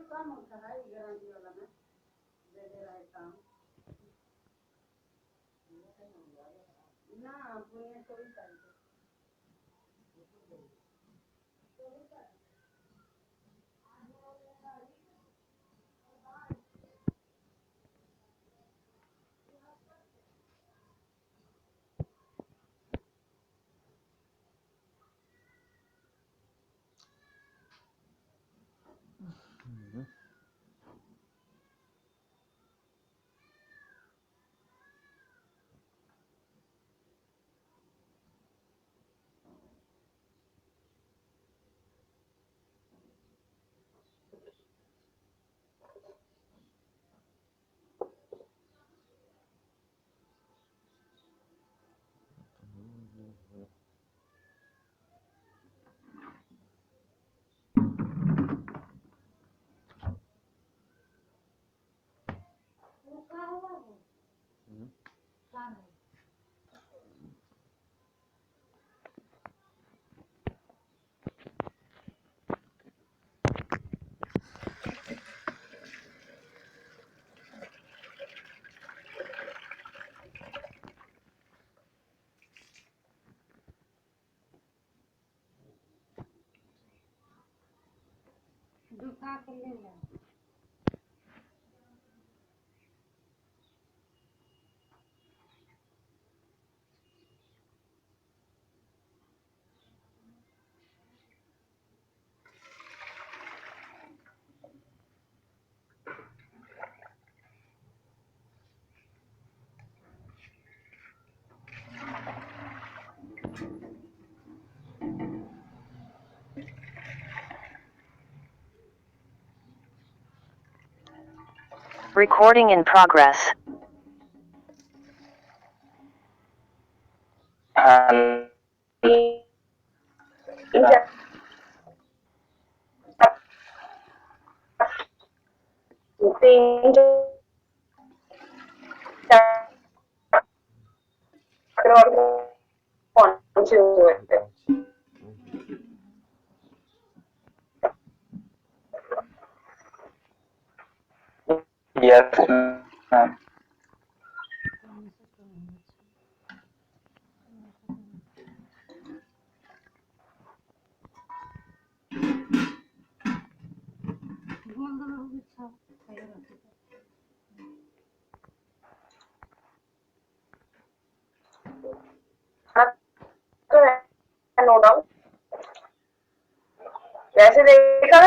कम होता है गारंटी वाला में दे दे रहा है काम ना पुणे 24 तारीख दुखा के ले ले Recording in progress. Yes, ma'am. No doubt वैसे देखा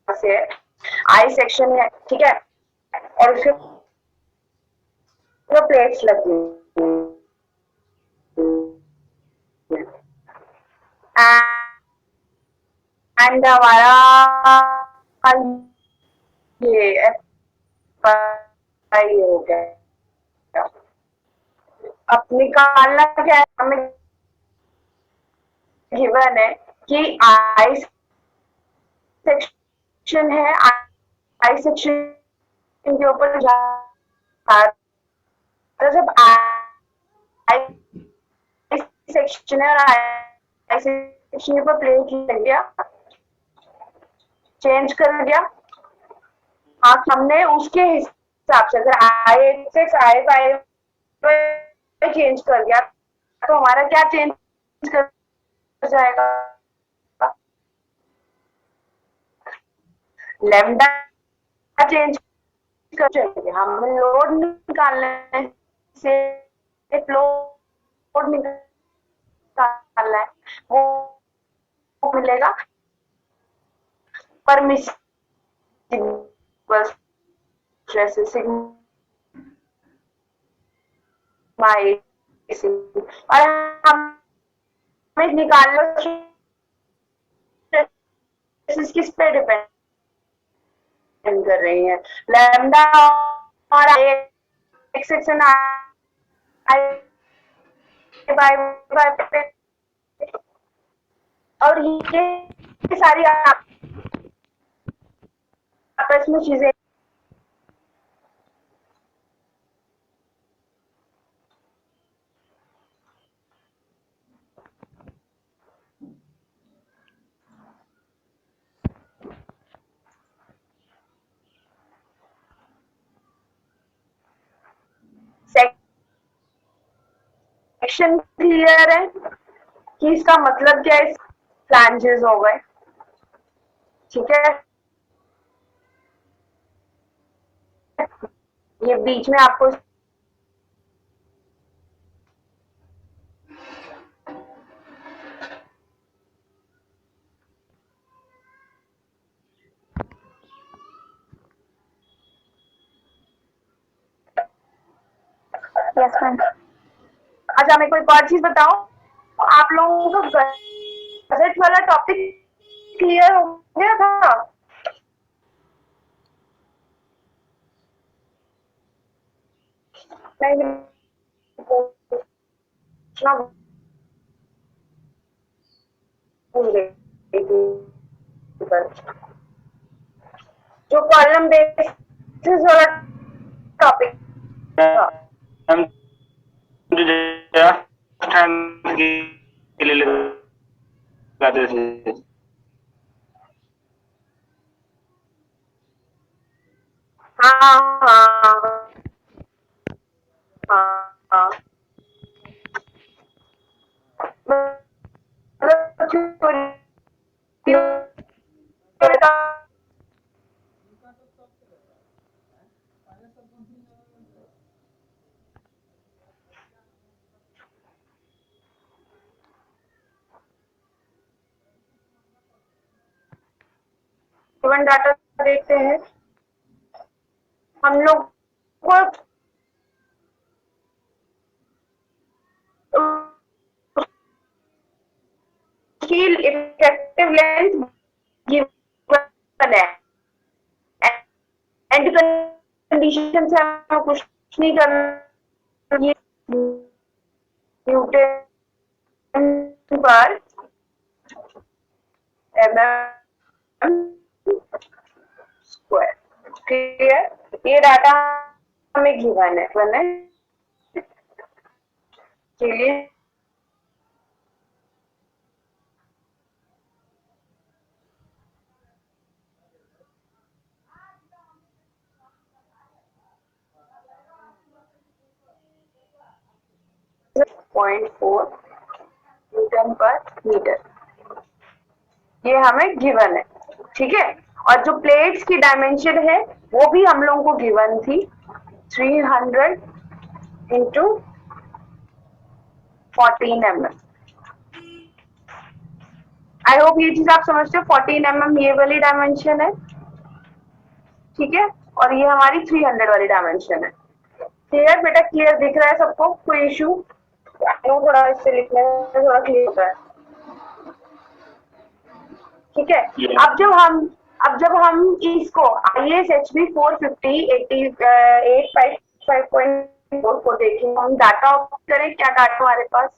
से आई सेक्शन है ठीक है और उसके प्लेट्स लगी एंड हमारा ये हो गया अब निकालना क्या है हमें गिवन है कि आई सेक्शन है आई सेक्शन के ऊपर जब आई सेक्शन है और आई सेक्शन के ऊपर प्लेट लग गया चेंज कर दिया हाँ हमने उसके हिसाब से अगर आई सिक्स आई फाइव चेंज कर दिया तो हमारा क्या चेंज कर जाएगा लैम्डा चेंज कर चाहिए हम लोड निकालने से लोड निकालना है वो मिलेगा परमिसिबल स्ट्रेस सिग्मा और हमें निकाल लो बेसिस किस पे डिपेंड कर रही है, लैम्डा और X X and I by पे, और ये सारी आपस में चीजें सेक्शन क्लियर है कि इसका मतलब क्या है, फ्लैंजेस हो गए, ठीक है। ये बीच में आपको यस मैम। अच्छा मैं कोई और चीज बताओ, आप लोगों को गजेट वाला टॉपिक क्लियर हो गया था? नहीं, जो कॉलम बेसिस वाला टॉपिक था, हम के लिए लगाते थे। हाँ हाँ हाँ, गिवन डाटा देखते हैं हम लोग को, इफेक्टिव लेंथ गिवन है, एंड कंडीशन से हमें कुछ नहीं करना, ये न्यूटन पर mm स्क्वायर, क्लियर। ये डाटा हमें गिवन है के लिए .4 न्यूटन पर मीटर, ये हमें गिवन है, ठीक है। और जो प्लेट्स की डायमेंशन है वो भी हम लोगों को गिवन थी, 300 इंटू 14 mm। आई होप ये चीज आप समझते हो, 14 mm ये वाली डायमेंशन है, ठीक है, और ये हमारी 300 वाली डायमेंशन है। क्लियर बेटा, क्लियर दिख रहा है सबको? कोई इशू? थोड़ा इससे लिखने में थोड़ा क्लियर होता है, ठीक है। अब जब हम इसको ISHB 450/855.4 को देखें, हम डाटा ऑफ करें, क्या डाटा हमारे पास?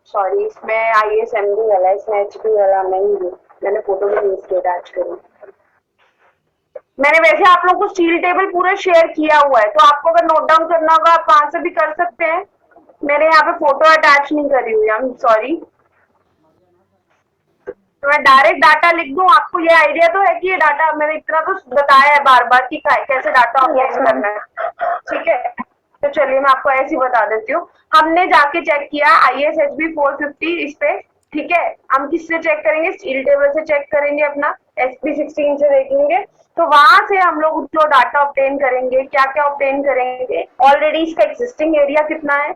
सॉरी, इसमें ISMB वाला है, इसमें HB वाला नहीं है, मैंने फोटो में यूज किया अटैच करूँ। मैंने वैसे आप लोगों को स्टील टेबल पूरा शेयर किया हुआ है, तो आपको अगर नोट डाउन करना होगा आप वहां से भी कर सकते हैं, मेरे यहाँ पे फोटो अटैच नहीं करी हुई, आई एम सॉरी। तो मैं डायरेक्ट डाटा लिख दूं, आपको ये आइडिया तो है कि ये डाटा मैंने इतना तो बताया है बार बार कि कैसे डाटा ऑर्गेनाइज करना है, ठीक है। तो चलिए मैं आपको ऐसे ही बता देती हूँ। हमने जाके चेक किया ISHB 450 इस पे, ठीक है। हम किससे चेक करेंगे? स्टील टेबल से चेक करेंगे, अपना SP16 से देखेंगे। तो वहां से हम लोग जो डाटा ऑब्टेन करेंगे, क्या क्या ऑब्टेन करेंगे, ऑलरेडी इसका एग्जिस्टिंग एरिया कितना है,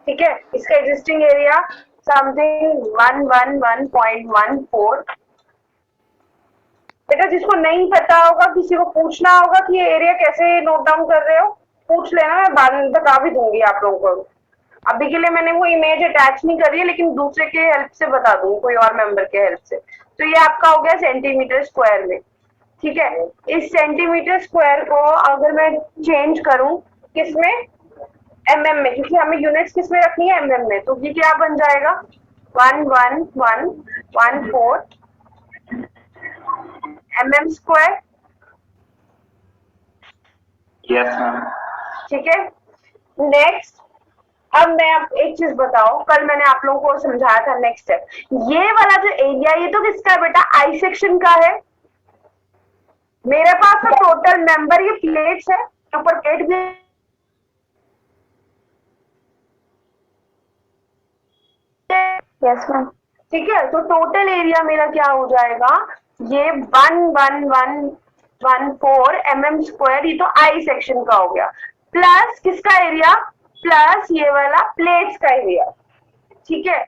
ठीक है, इसका एग्जिस्टिंग एरिया समथिंग 111.14। बेटा जिसको नहीं पता होगा, किसी को पूछना होगा कि ये एरिया कैसे नोट डाउन कर रहे हो, पूछ लेना, मैं बाद में बता भी दूंगी आप लोगों को। अभी के लिए मैंने वो इमेज अटैच नहीं करी है, लेकिन दूसरे के हेल्प से बता दूंगी, कोई और मेंबर के हेल्प से। तो ये आपका हो गया सेंटीमीटर स्क्वायर में। ठीक है, इस सेंटीमीटर स्क्वायर को अगर मैं चेंज करूं किसमें, एमएम में, क्योंकि हमें यूनिट्स किस में रखनी है, एमएम में। तो ये क्या बन जाएगा, 11114 एमएम स्क्वायर। Yes ma'am. ठीक है, नेक्स्ट अब मैं आप एक चीज बताओ, कल मैंने आप लोगों को समझाया था नेक्स्ट स्टेप, ये वाला जो एरिया, ये तो किसका है बेटा, आई सेक्शन का है। मेरे पास तो टोटल मेंबर ये प्लेट्स है, ऊपर प्लेट भी यस मैम। ठीक है। तो टोटल एरिया मेरा क्या हो जाएगा, ये 11114 एमएम स्क्वायर, ये तो आई सेक्शन का हो गया, प्लस किसका एरिया, प्लस ये वाला प्लेट्स का एरिया। ठीक है,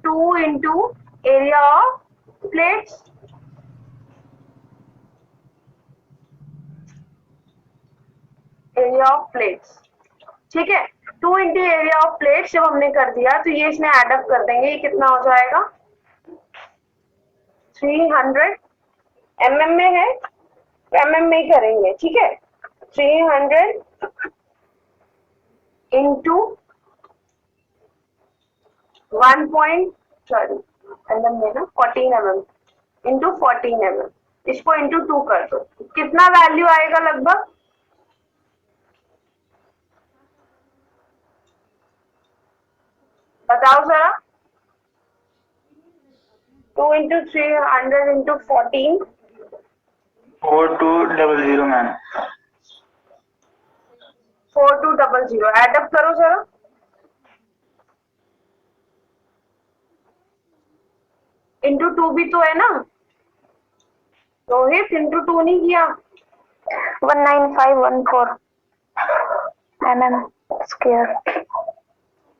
2 into area of plates, area of plates. ठीक है, 2 इंटू एरिया ऑफ प्लेट्स जब हमने कर दिया तो ये इसमें एडअप कर देंगे, ये कितना हो जाएगा, 300 एमएम में है, एमएम में ही करेंगे। ठीक है, 300 इंटू 14 mm इंटू 14 mm, इसको इंटू 2 कर दो, कितना वैल्यू आएगा लगभग, बताओ जरा। 2 इंटू 300 इंटू 14, 4200 मैम। 4200, एडअप करो जरा। इंटू 2 भी तो है ना रोहित, इंटू 2 नहीं किया, 19514 mm स्क्वायर।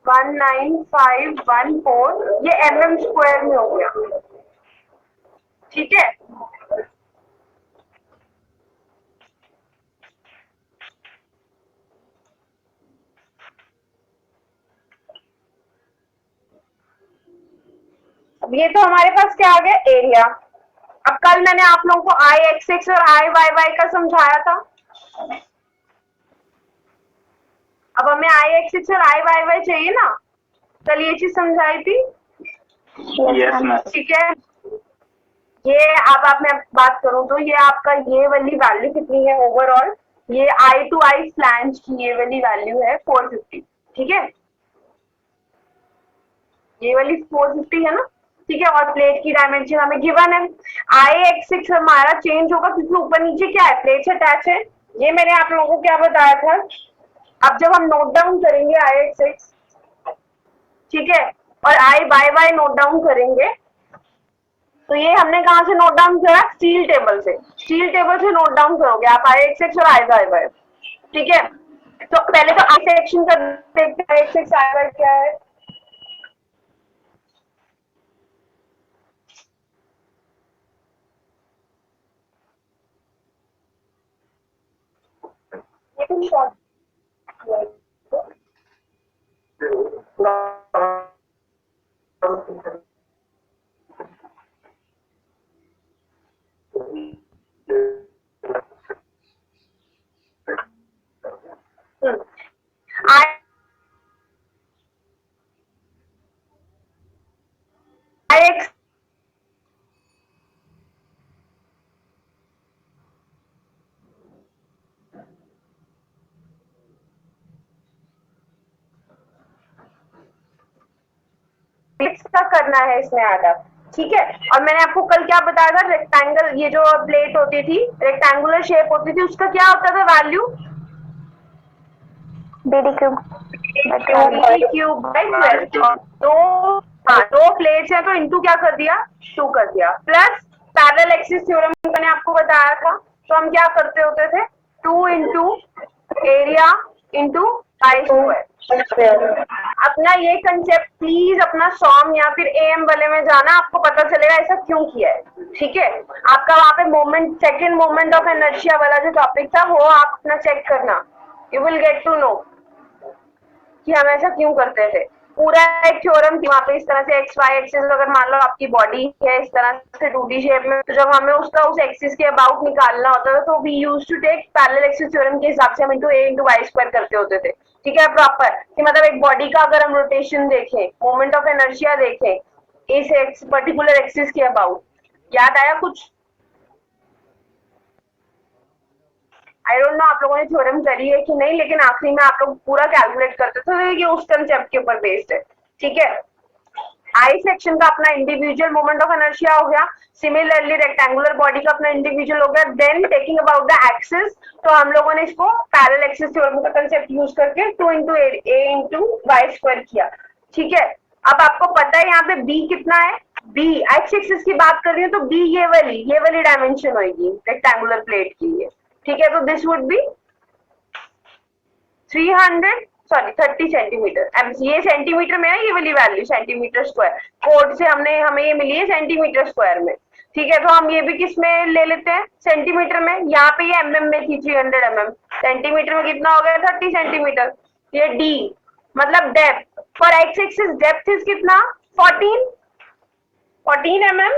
19514 ये एमएम स्क्वायर में हो गया। ठीक है, अब ये तो हमारे पास क्या आ गया, एरिया। अब कल मैंने आप लोगों को आई एक्स एक्स और आई वाई वाई का समझाया था, अब हमें आई एक्स एक्स और आई वाई वाई चाहिए ना, कल ये चीज समझाई थी। Yes ma'am. ठीक है, ये अब मैं बात करूं तो ये आपका ये वाली वैल्यू कितनी है ओवरऑल, ये आई टू आई फ्लैंज की ये वाली वैल्यू है 450। ठीक है, ये वाली 450 है ना। ठीक है, और प्लेट की डायमेंशन हमें गिवन है, आई एक्स एक्स हमारा चेंज होगा क्योंकि ऊपर नीचे क्या है, प्लेट्स अटैच है। ये मैंने आप लोगों को क्या बताया था, अब जब हम नोट डाउन करेंगे आई एक्स एक्स, ठीक है, और आई वाई वाई नोट डाउन करेंगे, तो ये हमने कहाँ से नोट डाउन करा, स्टील टेबल से। स्टील टेबल से नोट डाउन करोगे आप आई एक्स एक्स और आई वाई वाई। ठीक है, तो पहले तो आई सेक्शन का देखते हैं, आई एक्स एक्स आई वाई क्या है। का करना है इसमें एडअप। ठीक है, और मैंने आपको कल क्या बताया था, रेक्टेंगल, ये जो प्लेट होती थी रेक्टेंगुलर शेप होती थी, उसका क्या होता था वैल्यू, BD क्यूब बाई 12। दो प्लेट्स हैं तो इनटू क्या कर दिया, 2 कर दिया, प्लस पैरेलल एक्सिस थ्योरम मैंने आपको बताया था, तो हम क्या करते होते थे, 2 इंटू एरिया इंटू आई स्क्वायर। अपना ये कंसेप्ट प्लीज अपना सॉम या फिर एम वाले में जाना, आपको पता चलेगा ऐसा क्यों किया है, ठीक है। आपका वहां पे moment, second moment of inertia वाला जो टॉपिक था वो आप अपना चेक करना, you will get to know कि हम ऐसा क्यों करते थे। पूरा एक थ्योरम थी वहां पे, इस तरह से एक्स वाई एक्सिस, अगर मान लो आपकी बॉडी है इस तरह से 2D शेप में, तो जब हमें उसका उस एक्सिस के अबाउट निकालना होता था तो we used to take parallel axis theorem के हिसाब से हम into A into Y square करते होते थे, ठीक है, प्रॉपर। कि मतलब एक बॉडी का अगर हम रोटेशन देखें, मोमेंट ऑफ इनर्शिया देखें इस पर्टिकुलर एक्सिस के अबाउट, याद आया कुछ? आई डोंट नो आप लोगों ने थ्योरम करी है कि नहीं, लेकिन आखिरी में आप लोग पूरा कैलकुलेट करते थे, ये उस कंसेप्ट के ऊपर बेस्ड है, ठीक है। आई सेक्शन का अपना इंडिविजुअल मोमेंट ऑफ इनर्शिया हो गया, सिमिलरली रेक्टेंगुलर बॉडी का अपना इंडिविजुअल हो गया। Then taking about the axis, तो हम लोगों ने इसको पैरेलल एक्सिस थ्योरम का कंसेप्ट यूज करके 2 into A into Y square किया, ठीक है। अब आपको पता है यहाँ पे बी कितना है, बी एक्स एक्सिस की बात कर रही हूँ तो बी ये वाली डायमेंशन होगी रेक्टेंगुलर प्लेट की, ये ठीक है। तो दिस वुड बी 30 सेंटीमीटर। अब ये सेंटीमीटर में है, ये वाली वैल्यू सेंटीमीटर स्क्वायर, कोड से हमें ये मिली है सेंटीमीटर स्क्वायर में, ठीक है। तो हम ये भी किस में ले लेते हैं, सेंटीमीटर में। यहाँ पे ये mm में थी 300 mm, सेंटीमीटर में कितना हो गया 30 सेंटीमीटर। ये d मतलब depth, for x axis depth is कितना 14 mm,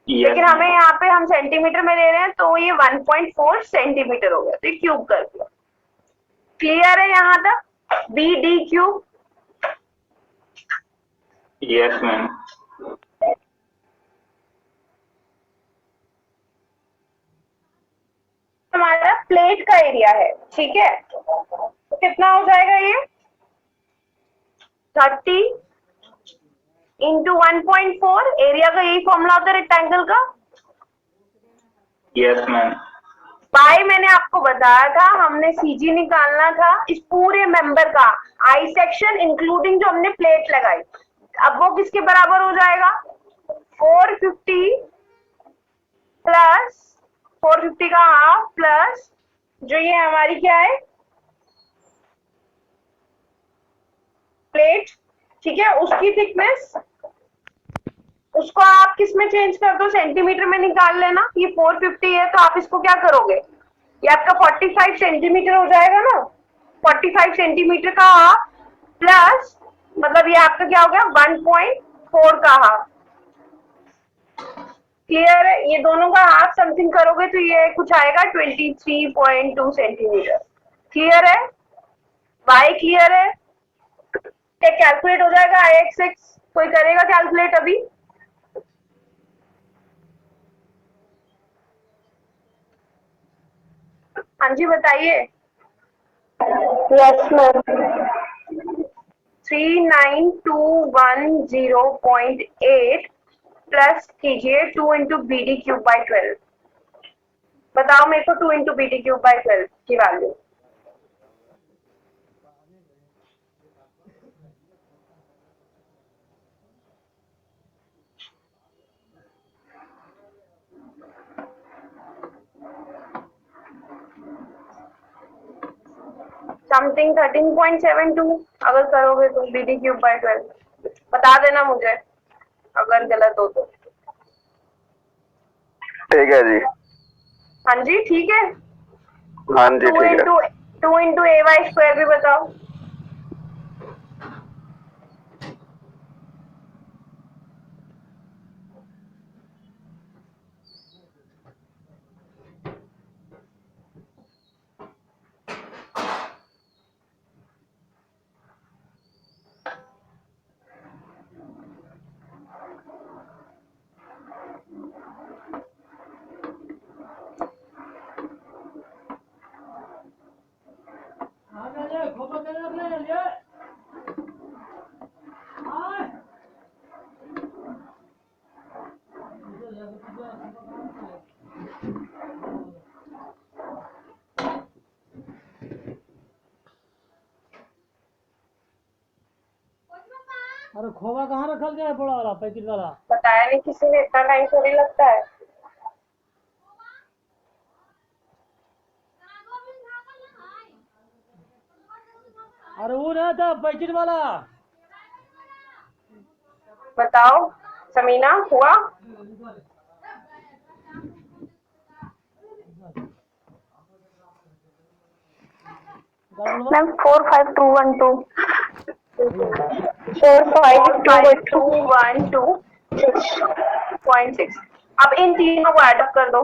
लेकिन हमें यहाँ पे हम सेंटीमीटर में ले रहे हैं तो ये 1.4 सेंटीमीटर हो गया, तो ये क्यूब कर दिया। क्लियर है यहाँ तक, B D cube? Yes ma'am. हमारा प्लेट का एरिया है, ठीक है, तो कितना हो जाएगा ये 30 इंटू 1.4, एरिया का यही फॉर्मूला होता है रेक्टेंगल का। Yes ma'am. बाय मैंने आपको बताया था, हमने सीजी निकालना था इस पूरे मेंबर का, आई सेक्शन इंक्लूडिंग जो हमने प्लेट लगाई। अब वो किसके बराबर हो जाएगा, 450 प्लस 450 का हाफ प्लस जो ये हमारी क्या है प्लेट, ठीक है, उसकी थिकनेस, उसको आप किस में चेंज कर दो, सेंटीमीटर में निकाल लेना। ये 450 है तो आप इसको क्या करोगे, ये आपका 45 सेंटीमीटर हो जाएगा ना, 45 सेंटीमीटर का हाफ प्लस मतलब ये आपका क्या हो गया 1.4 का हाफ। क्लियर है, ये दोनों का हाफ समथिंग करोगे तो ये कुछ आएगा 23.2 सेंटीमीटर। क्लियर है, वाई क्लियर है, कैलकुलेट हो जाएगा आई एक्स एक्स। कोई करेगा कैलकुलेट अभी? हाँ जी बताइए। Yes ma'am. 39210.8 प्लस कीजिए 2 into B D cube by 12। बताओ मेरे को 2 into B D cube by 12 की वैल्यू। समथिंग 13.72 अगर करोगे तो बी डी क्यूब बाई 12। बता देना मुझे अगर गलत हो तो। ठीक है जी। हाँ जी ठीक है। हाँ जी ठीक है। 2 इंटू ए वाई स्क्वायर भी बताओ। अरे खोवा कहाँ रखल गया है बड़ा वाला पैकेट वाला? बताया नहीं किसी ने, इतना टाइम थोड़ी लगता है। अरे वो ना था पैकेट वाला। बताओ समीना, हुआ? मैम 45212 45212.6। अब इन तीनों को ऐड अप कर दो,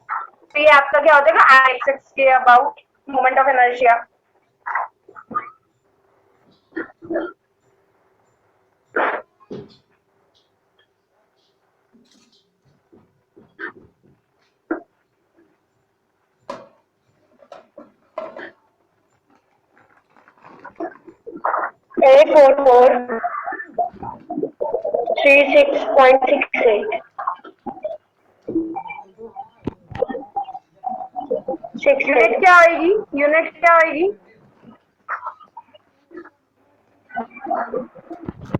तो ये आपका क्या हो जाएगा, आई एक्स के about moment of inertia. Eight 36.68 unit क्या आएगी, यूनिट क्या आएगी?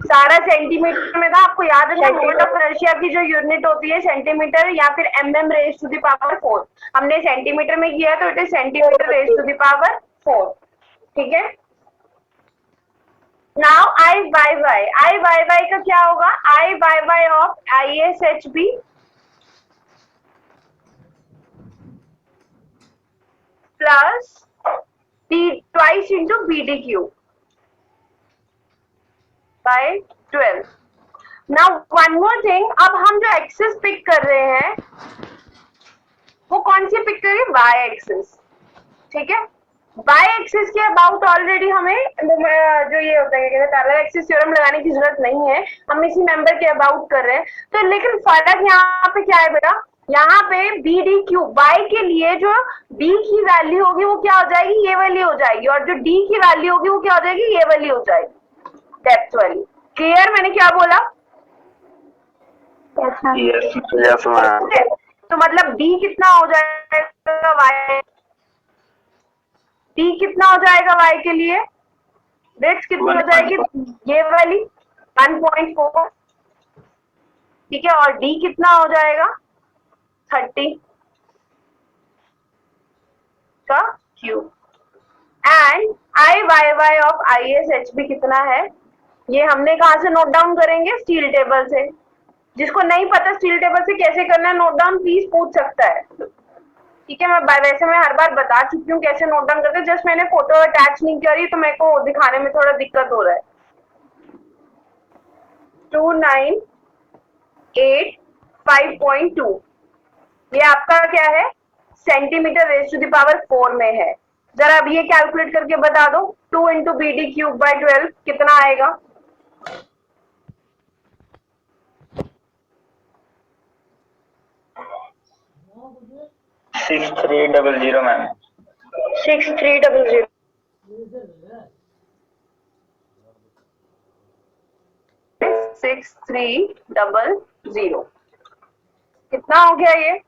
सारा सेंटीमीटर में था, आपको याद है ना? मोमेंट ऑफ इनर्शिया की जो यूनिट होती है सेंटीमीटर या फिर mm raise to the power 4। हमने सेंटीमीटर में किया तो it is centimetre raise to the power 4। ठीक है। नाउ आई वाई वाई का क्या होगा? I Y of ISHB plus twice into BDQ by 12। Now one more thing, अब हम जो एक्सिस पिक कर रहे हैं वो कौन सी पिक करें? y axis. ठीक है, y एक्सिस के अबाउट ऑलरेडी हमें जो ये होता है पैरेलल एक्सिस थ्योरम लगाने की जरूरत नहीं है, हम इसी मेंबर के अबाउट कर रहे हैं। तो लेकिन फर्क यहाँ पे क्या है बेटा? यहाँ पे BDQ y के लिए जो b की वैल्यू होगी वो क्या हो जाएगी? ये वाली हो जाएगी, और जो d की वैल्यू होगी वो क्या हो जाएगी? ये वाली हो जाएगी, डेप्थ वाली। क्लियर मैंने क्या बोला? Yes ma'am. तो मतलब d कितना हो जाएगा y? d कितना हो जाएगा y के लिए? डेट्स कितनी हो जाएगी? ये वाली 1.4। ठीक है, और d कितना हो जाएगा? 30 का क्यूब। And I Y of ISHB कितना है? ये हमने कहाँ से नोट डाउन करेंगे? स्टील टेबल से। जिसको नहीं पता स्टील टेबल से कैसे करना है नोट डाउन, प्लीज पूछ सकता है। ठीक है, वैसे मैं हर बार बता चुकी हूँ कैसे नोट डाउन करते हैं, जस्ट मैंने फोटो अटैच नहीं करी तो मेरे को दिखाने में थोड़ा दिक्कत हो रहा है। 2985.2 ये आपका क्या है? Centimetre raise to the power 4 में है। जरा अब ये कैलकुलेट करके बता दो, 2 इंटू BD³/12 कितना आएगा? Six 6300 ma'am. 6300 6300 कितना हो गया ये?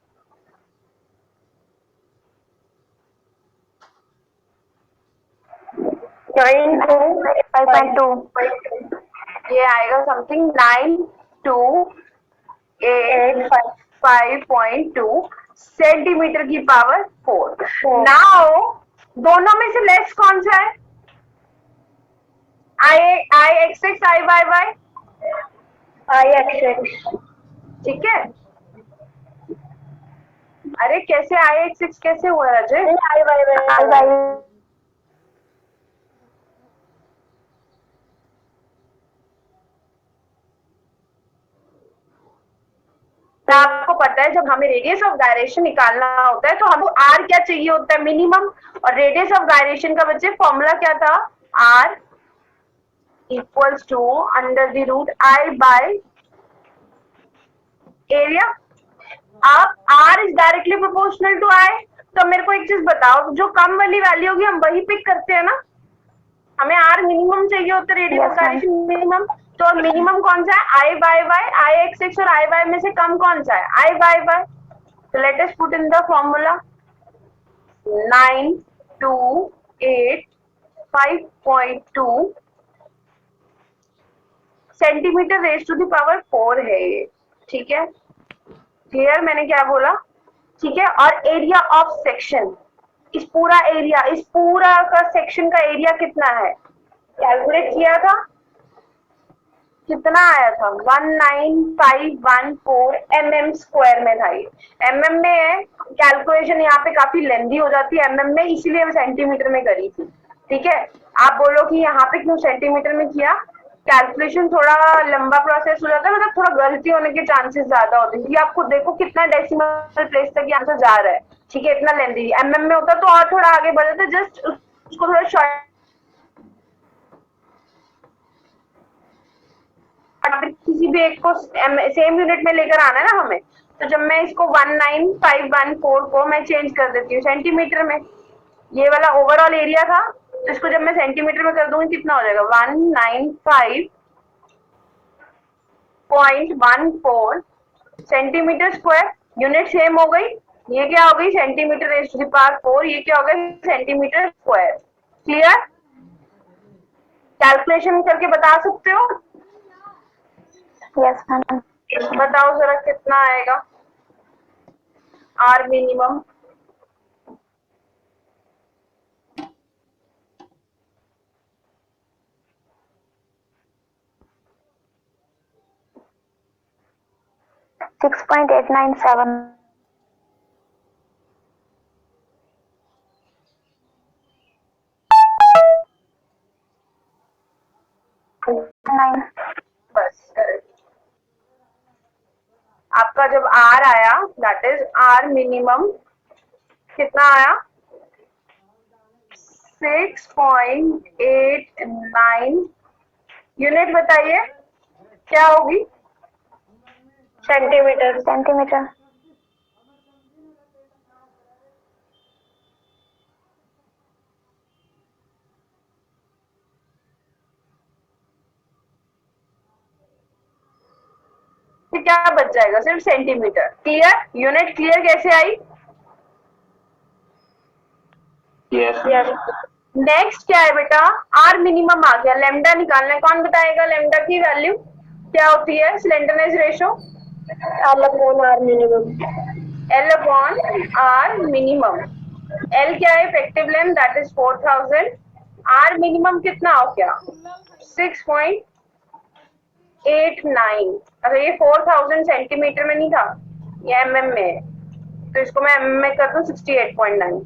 ये आएगा समथिंग 9285.2 सेंटीमीटर की पावर 4। नाउ दोनों में से लेस कौन सा है? IXX IYY? IXX। ठीक है, अरे कैसे IXX कैसे हुआ राजे? IYY आपको पता है जब हमें रेडियस ऑफ गायरेशन निकालना होता है तो हमको R क्या चाहिए होता है? मिनिमम। और रेडियस ऑफ गायरेशन का बच्चे फॉर्मूला क्या था? R equals to √I by area. अब R is directly proportional to I। तो मेरे को एक चीज बताओ, जो कम वाली वैल्यू होगी हम वही पिक करते हैं ना? हमें R मिनिमम चाहिए होता है, रेडियस ऑफ गायरेशन मिनिमम। तो मिनिमम कौन सा है? IYY, IXX और IY में से कम कौन सा है? IYY। तो let us put in the formula 9285.2 centimetre raise to the power 4 है ये। ठीक है, क्लियर मैंने क्या बोला? ठीक है, और एरिया ऑफ सेक्शन, इस पूरा एरिया, इस पूरा का सेक्शन का एरिया कितना है? कैलकुलेट किया था, कितना आया था 19514 mm² में था। ये mm में है, कैलकुलेशन यहाँ पे काफी लेंदी हो जाती है mm में, इसीलिए मैं सेंटीमीटर में करी थी। ठीक है, आप बोलो कि यहाँ पे क्यों सेंटीमीटर में किया, कैलकुलेशन थोड़ा लंबा प्रोसेस हो जाता है, मतलब थोड़ा गलती होने के चांसेस ज्यादा होते हैं, क्योंकि आपको देखो कितना डेसिमल प्लेस तक आंसर जा रहा है। ठीक है, इतना लेंदी mm में होता तो और थोड़ा आगे बढ़ जाता, जस्ट उसको थोड़ा शॉर्ट किसी भी एक को सेम यूनिट में लेकर आना है ना हमें, तो जब मैं इसको 19514 को मैं चेंज कर देती हूँ सेंटीमीटर में, ये वाला ओवरऑल एरिया था, तो इसको जब मैं सेंटीमीटर में कर दूंगी कितना हो जाएगा 195.14 सेंटीमीटर स्क्वायर। यूनिट सेम हो गई, ये क्या हो गई centimetre raise to the power 4, ये क्या हो गया सेंटीमीटर स्क्वायर। क्लियर, कैलकुलेशन करके बता सकते हो? Yes ma'am. बताओ जरा कितना आएगा आर मिनिमम। सिक्स 6.897। नाइन। बस करेक्ट। आपका जब आर आया, दैट इज आर मिनिमम कितना आया 6.89। यूनिट बताइए क्या होगी? सेंटीमीटर। सेंटीमीटर। तो क्या बच जाएगा सिर्फ सेंटीमीटर। क्लियर, यूनिट क्लियर कैसे आई? यस नेक्स्ट क्या है बेटा, आर मिनिमम आ गया, लेमडा निकालना है। कौन बताएगा लेमडा की वैल्यू क्या होती है? Slenderness ratio L upon R minimum. L upon R minimum. L क्या है? Effective length, that is 4000। R minimum कितना हो गया 6.89। अगर ये 4000 सेंटीमीटर में नहीं था, ये mm में है, तो इसको मैं mm में कर दूं 68.9।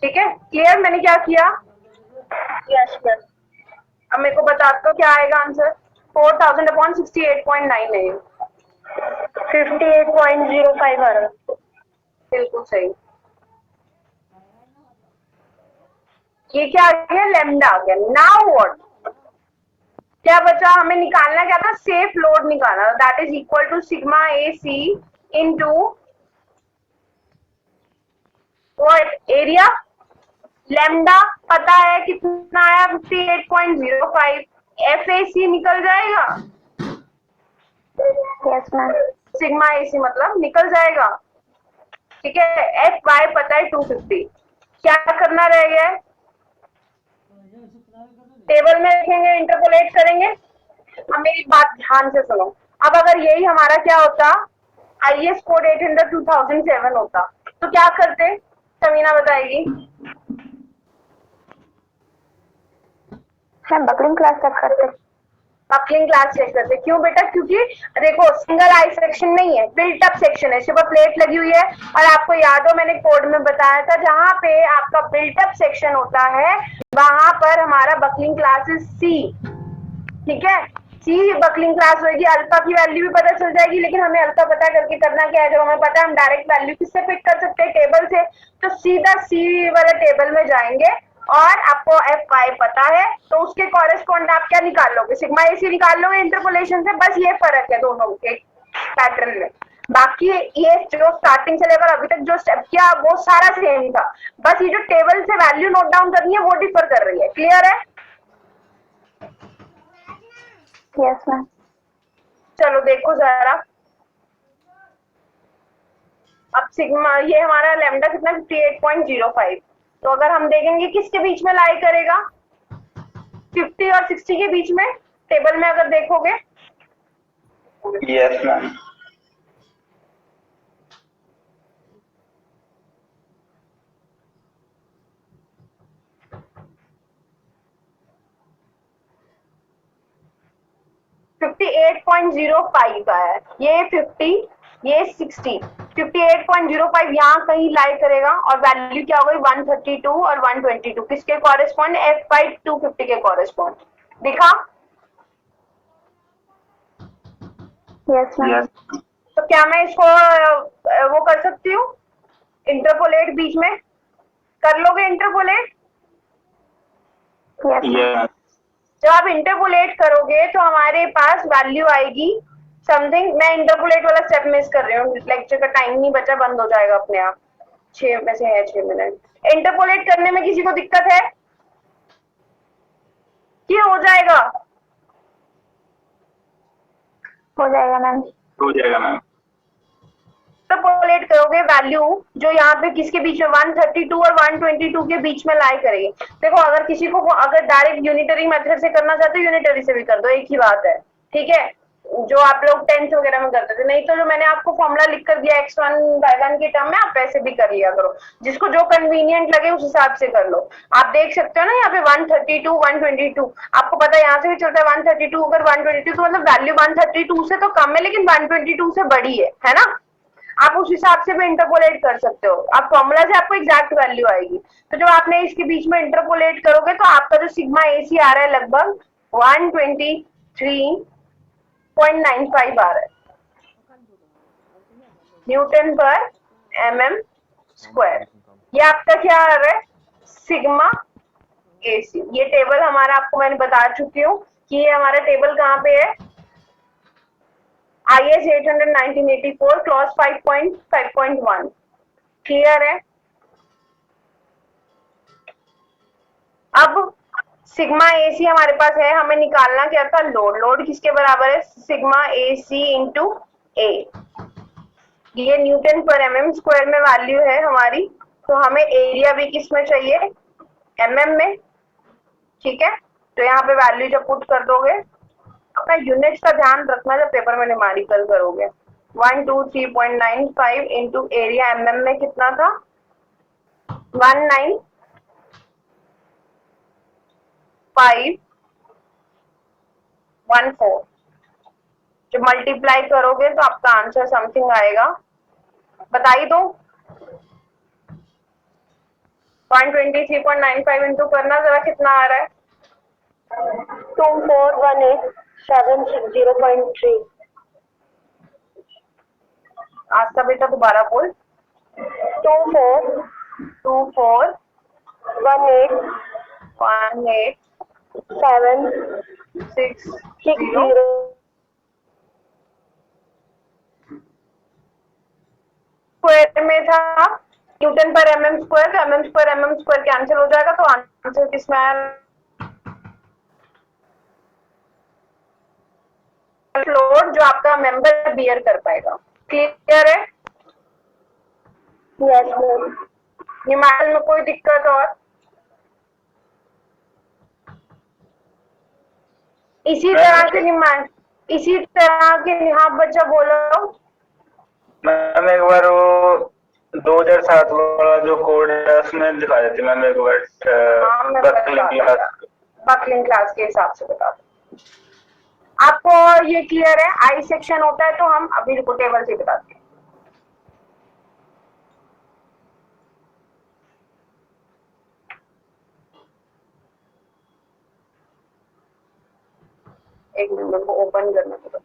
ठीक है, क्लियर मैंने क्या किया? Yes yes. अब मेरे को बता दो क्या आएगा आंसर। 4000 अपॉन 68.9 है ये। 58.05 आ रहा। बिल्कुल सही। ये क्या आ गया? लेमडा आ गया। नाउ व्हाट, क्या बचा हमें निकालना? क्या था? सेफ लोड निकालना, that is equal to sigma A C into what area. Lambda पता है कितना आया 58.05। एफ ए सी निकल जाएगा, यस मैम। सिग्मा ए सी मतलब निकल जाएगा। ठीक है, एफ वाई पता है 250। क्या करना रह गया है? टेबल में लिखेंगे, इंटरपोलेट करेंगे। अब मेरी बात ध्यान से सुनो, अब अगर यही हमारा क्या होता IS कोड 800 2007 होता तो क्या करते? समीना बताएगी। मैम बकलिंग क्लास तक करते। बकलिंग क्लास चेक करते। क्यों बेटा? क्योंकि देखो सिंगल आई सेक्शन नहीं है, बिल्ट अप सेक्शन है, सिर्फ प्लेट लगी हुई है। और आपको याद हो मैंने कोड में बताया था, जहां पे आपका बिल्ट अप सेक्शन होता है वहां पर हमारा बकलिंग क्लास इज सी। ठीक है, सी बकलिंग क्लास होगी। अल्फा की वैल्यू भी पता चल जाएगी, लेकिन हमें अल्फा पता करके करना क्या है? जब हमें पता है हम डायरेक्ट वैल्यू किससे पिक कर सकते हैं? टेबल से। तो सीधा सी वाले टेबल में जाएंगे और आपको एफ वाई पता है, तो उसके कॉरेस्पॉन्ड आप क्या निकाल लोगे? सिग्मा ए सी निकाल लोगे इंटरपोलेशन से। बस ये फर्क है दोनों के पैटर्न में। बाकी ये जो स्टार्टिंग से लेकर अभी तक जो स्टेप किया वो सारा सेम था, बस ये जो टेबल से वैल्यू नोट डाउन करनी है वो डिफर कर रही है। क्लियर है? Yes ma'am. चलो देखो जरा, अब सिग्मा ये हमारा लैम्डा कितना 58.05। तो अगर हम देखेंगे किसके बीच में लाई करेगा 50 और 60 के बीच में, टेबल में अगर देखोगे। यस मैम 58.05 आया है, ये 50, ये 60, 58.05 यहाँ कहीं लाई करेगा और वैल्यू क्या हो गई 132 और 122 किसके कॉरेस्पॉन्ड, F/250 के कॉरेस्पॉन्ड। दिखा? Yes ma'am. यस तो क्या मैं इसको वो कर सकती हूँ, इंटरपोलेट बीच में कर लोगे इंटरपोलेट? Yes ma'am. यस जब आप इंटरपोलेट करोगे तो हमारे पास वैल्यू आएगी समथिंग। मैं इंटरपोलेट वाला स्टेप मिस कर रही हूँ, लेक्चर का टाइम नहीं बचा, बंद हो जाएगा अपने आप। 6 में से है 6 मिनट। इंटरपोलेट करने में किसी को दिक्कत है कि हो जाएगा? हो जाएगा मैम। हो जाएगा मैम। इंटरपोलेट करोगे वैल्यू जो यहाँ पे किसके बीच में 132 और 122 के बीच में लाई करेगी। देखो अगर किसी को अगर डायरेक्ट यूनिटरी मेथड से करना चाहते हो यूनिटरी से भी कर दो, एक ही बात है, ठीक है, जो आप लोग 10th वगैरह में करते थे। नहीं तो जो मैंने आपको फॉर्मूला लिख कर दिया x1/1 के टर्म में, आप वैसे भी कर लिया करो, जिसको जो कन्वीनियंट लगे उस हिसाब से कर लो। आप देख सकते हो ना यहाँ पे 132 122, आपको पता है यहाँ से भी चलता है 132 अगर 122 तो मतलब वैल्यू 132 से तो कम है लेकिन 122 से बड़ी है ना। आप उस हिसाब से भी इंटरपोलेट कर सकते हो, आप फॉर्मूला से आपको एग्जैक्ट वैल्यू आएगी। तो जब आपने इसके बीच में इंटरपोलेट करोगे तो आपका जो सिग्मा AC आ रहा है लगभग 123.95 आ रहा है न्यूटन पर mm²। ये आपका क्या आ रहा है, सिग्मा AC। ये टेबल हमारा आपको मैंने बता चुकी हूँ कि ये हमारा टेबल कहाँ पे है, IS 800/1984 क्लॉज 5.5.1। क्लियर है? अब सिग्मा AC हमारे पास है, हमें निकालना क्या था, लोड किसके बराबर है, सिग्मा AC इंटू A। ये न्यूटन पर mm² में वैल्यू है हमारी, तो हमें एरिया भी किस में चाहिए, mm में, ठीक है। तो यहाँ पे वैल्यू जब पुट कर दोगे, अपना यूनिट्स का ध्यान रखना जब पेपर में न्यूमेरिकल करोगे। 123.95 इंटू एरिया mm में कितना था, 19,514। जब मल्टीप्लाई करोगे तो आपका आंसर समथिंग आएगा, बता ही दो। 123.95 इंटू करना जरा कितना आ रहा है, 2418760.3। आज का बेटा दोबारा बोल। 2418760। 2418 स्क्वायर में था, न्यूटन पर mm², तो mm² कैंसिल हो जाएगा, तो आंसर किसमें आया, लोड जो आपका मेंबर बियर कर पाएगा। क्लियर है? Yes ma'am. न्यूमेरिकल में कोई दिक्कत और? इसी तरह के हाँ बच्चा बोलो। मैम एक बार वो 2007 वाला जो कोड है उसमें दिखा देती मैम एक बार, हाँ मैं बकलिंग क्लास के हिसाब से बता दूँ आपको। ये क्लियर है? आई सेक्शन होता है तो हम अभी रुको टेबल से बताते हैं। एक मिनट मेरे को ओपन करना पड़ेगा।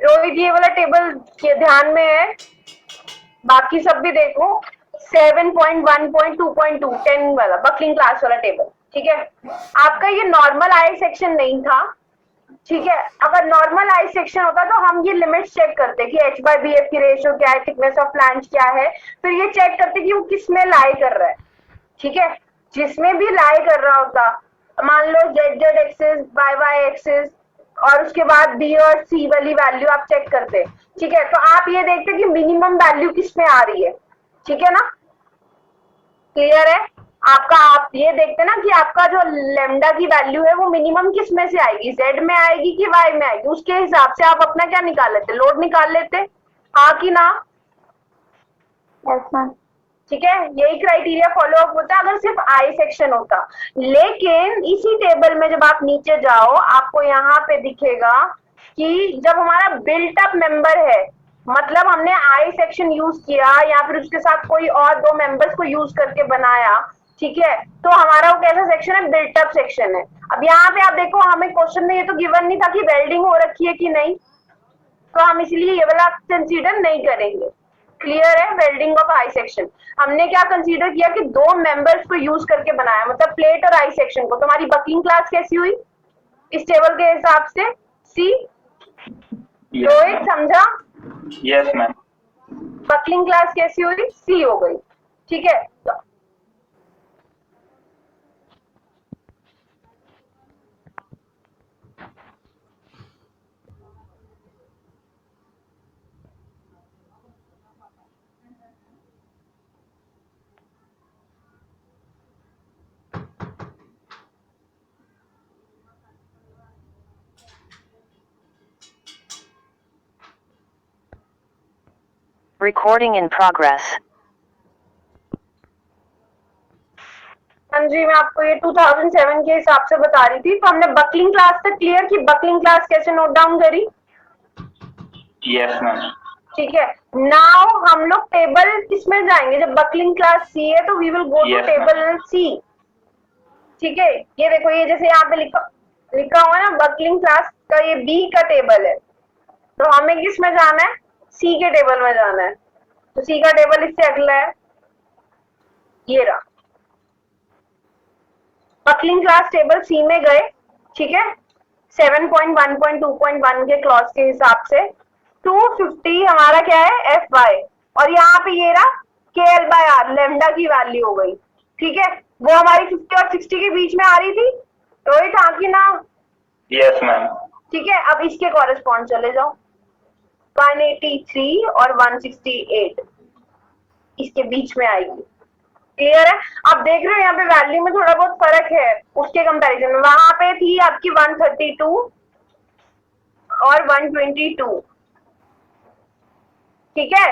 रोहित ये वाला टेबल के ध्यान में है, बाकी सब भी देखो। 7.1.2.2 10 वाला बकलिंग क्लास वाला टेबल, ठीक है। आपका ये नॉर्मल आई सेक्शन नहीं था, ठीक है। अगर नॉर्मल आई सेक्शन होता तो हम ये लिमिट्स चेक करते कि h/bf की रेशियो क्या है, थिकनेस ऑफ फ्लैंज क्या है, फिर ये चेक करते कि वो किस में लाई कर रहा है, ठीक है। जिसमें भी लाई कर रहा होता, मान लो z एक्सिस, y एक्सिस, और उसके बाद बी और सी वाली वैल्यू आप चेक करते, ठीक है। तो आप ये देखते कि मिनिमम वैल्यू किस में आ रही है, ठीक है ना, क्लियर है आपका। आप ये देखते ना कि आपका जो लेमडा की वैल्यू है वो मिनिमम किस में से आएगी, जेड में आएगी कि वाई में आएगी, उसके हिसाब से आप अपना क्या निकाल लेते, लोड निकाल लेते, हाँ कि ना। Yes ma'am. ठीक है, यही क्राइटेरिया फॉलो अप होता है अगर सिर्फ आई सेक्शन होता। लेकिन इसी टेबल में जब आप नीचे जाओ, आपको यहाँ पे दिखेगा कि जब हमारा बिल्ट अप मेंबर है, मतलब हमने आई सेक्शन यूज किया या फिर उसके साथ कोई और दो मेंबर्स को यूज करके बनाया, ठीक है, तो हमारा वो कैसा सेक्शन है, बिल्ट अप सेक्शन है। अब यहाँ पे आप देखो, हमें क्वेश्चन में ये तो गिवन नहीं था कि वेल्डिंग हो रखी है कि नहीं, तो हम इसलिए ये वाला कंसीडर नहीं करेंगे। क्लियर है, वेल्डिंग ऑफ आई सेक्शन हमने क्या कंसीडर किया कि दो मेंबर्स को यूज करके बनाया, मतलब प्लेट और आई सेक्शन को। तुम्हारी बकलिंग क्लास कैसी हुई इस टेबल के हिसाब से, सी। रोहित समझा? Yes ma'am. बकलिंग क्लास कैसी हुई, सी हो गई, ठीक है। Recording in progress. हाँ जी, मैं आपको ये 2007 के हिसाब से बता रही थी। तो हमने बकलिंग क्लास तक क्लियर की, बकलिंग क्लास कैसे नोट डाउन करी? Yes ma'am. ठीक है, नाउ हम लोग टेबल किसमें जाएंगे, जब बकलिंग क्लास सी है तो we will go to Yes, table C, ठीक है। ये देखो, ये जैसे यहाँ पे लिखा हुआ है ना, बकलिंग क्लास का ये बी का टेबल है, तो हमें किस में जाना है, सी के टेबल में जाना है। तो सी का टेबल इससे अगला है, ये रहा। बकलिंग क्लास टेबल सी में गए, ठीक है। 7.1.2.1 के क्लॉज के हिसाब से 250 हमारा क्या है, एफ वाई, और यहाँ पे ये रहा के एल बाय आर, लेमडा की वैल्यू हो गई, ठीक है। वो हमारी 50 और 60 के बीच में आ रही थी, रोहित हाँ की ना? Yes ma'am. ठीक है, अब इसके कॉरेस्पॉन्ड चले जाओ, 183 और 168 इसके बीच में आएगी। क्लियर है? आप देख रहे हो यहाँ पे वैल्यू में थोड़ा बहुत फर्क है उसके कंपैरिजन में। वहां पे थी आपकी 132 और 122, ठीक है।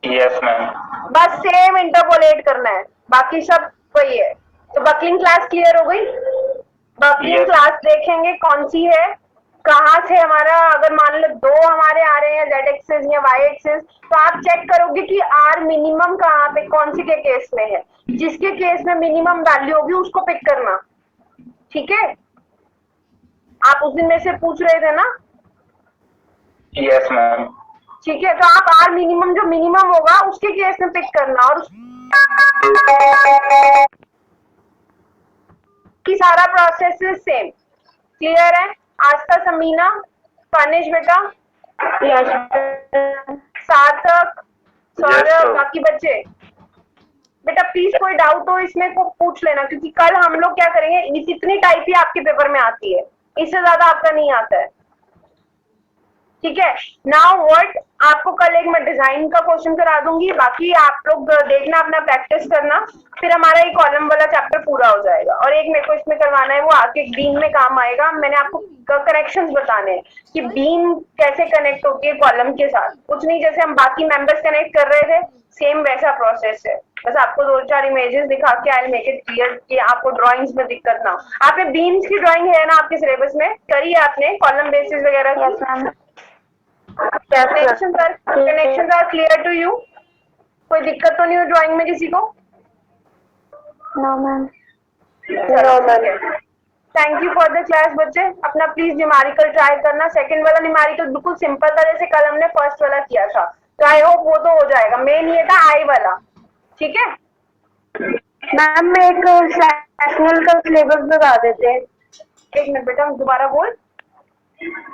Yes ma'am. बस सेम इंटरपोलेट करना है, बाकी सब वही है। तो बकलिंग क्लास क्लियर हो गई। Buckling Yes. क्लास देखेंगे कौन सी है, कहाँ से हमारा, अगर मान लो दो हमारे आ रहे हैं जेड एक्सिस या वाई एक्सिस, तो आप चेक करोगे कि आर मिनिमम कहाँ पे, कौन सी के केस में है। जिसके केस में मिनिमम वैल्यू होगी उसको पिक करना, ठीक है। आप उस दिन में से पूछ रहे थे ना? Yes ma'am. ठीक है, तो आप आर मिनिमम जो मिनिमम होगा उसके केस में पिक करना, और की सारा प्रोसेस सेम। क्लियर है? आस्था, समीना, तनिष बेटा, सार्थक, सौरभ, बाकी बच्चे बेटा प्लीज कोई डाउट हो इसमें को पूछ लेना, क्योंकि कल हम लोग क्या करेंगे, इतनी टाइप ही आपके पेपर में आती है, इससे ज्यादा आपका नहीं आता है, ठीक है। नाउ व्हाट, आपको कल एक मैं डिजाइन का क्वेश्चन करा दूंगी, बाकी आप लोग देखना, अपना प्रैक्टिस करना, फिर हमारा ये कॉलम वाला चैप्टर पूरा हो जाएगा। और एक मेरे को इसमें करवाना है, वो आगे बीम में काम आएगा। मैंने आपको कनेक्शंस बताने हैं कि बीम कैसे कनेक्ट होती है कॉलम के साथ, कुछ नहीं जैसे हम बाकी मेंबर्स कनेक्ट कर रहे थे, सेम वैसा प्रोसेस है। बस आपको 2-4 इमेजेस दिखा के आई मेक इट क्लियर कि आपको ड्राइंग्स में दिक्कत ना हो। आपने बीम्स की ड्राइंग है ना आपके सिलेबस में, करी है आपने कॉलम बेसिस वगैरह की? Connection are clear to you? कोई दिक्कत तो नहीं हुई ड्राइंग में किसी को? No ma'am. Thank you for the class बच्चे। अपना प्लीज न्यूमेरिकल ट्राई करना। सेकंड वाला न्यूमेरिकल बिल्कुल सिंपल था, जैसे कल हमने फर्स्ट वाला किया था, तो आई होप वो तो हो जाएगा। मेन ये था आई वाला, ठीक है। मैम एक सेशनल का सिलेबस बता देते हैं। एक मिनट बेटा, दोबारा बोल।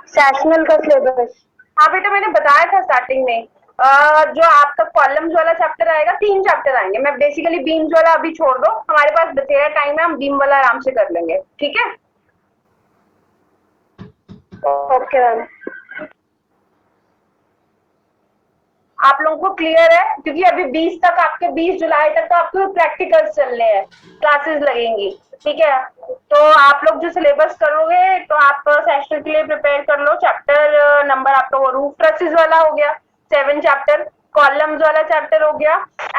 सेशनल का सिलेबस। हाँ बेटा, मैंने बताया था स्टार्टिंग में। जो आपका कॉलम्स वाला चैप्टर आएगा, 3 चैप्टर आएंगे। मैं बेसिकली बीम्स वाला अभी छोड़ दो, हमारे पास बचेगा टाइम है, हम बीम वाला आराम से कर लेंगे, ठीक है। Okay ma'am. आप लोगों को क्लियर है? क्योंकि अभी 20 तक आपके 20 जुलाई तक तो आपके प्रैक्टिकल्स चलने हैं, क्लासेस लगेंगी, ठीक है। तो आप लोग जो सिलेबस करोगे तो आप सेशन के लिए प्रिपेयर कर लो। चैप्टर नंबर आपका वो रूफ ट्रसेस वाला हो गया 7 चैप्टर, कॉलम्स वाला चैप्टर हो गया,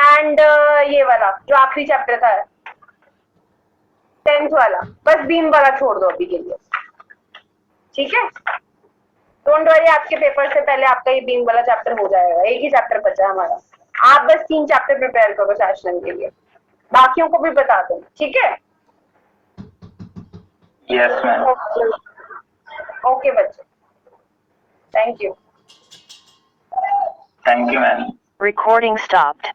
एंड ये वाला जो आखिरी चैप्टर था 10th वाला, बस बीम वाला छोड़ दो अभी के लिए, ठीक है। डोंट वरी, आपके पेपर से पहले आपका ये बीम वाला चैप्टर हो जाएगा। एक ही चैप्टर बचा है हमारा, आप बस 3 चैप्टर प्रिपेयर करो सेशन के लिए, बाकियों को भी बता दो, ठीक है। Yes ma'am. ओके बच्चे, thank you. Thank you ma'am. Recording stopped.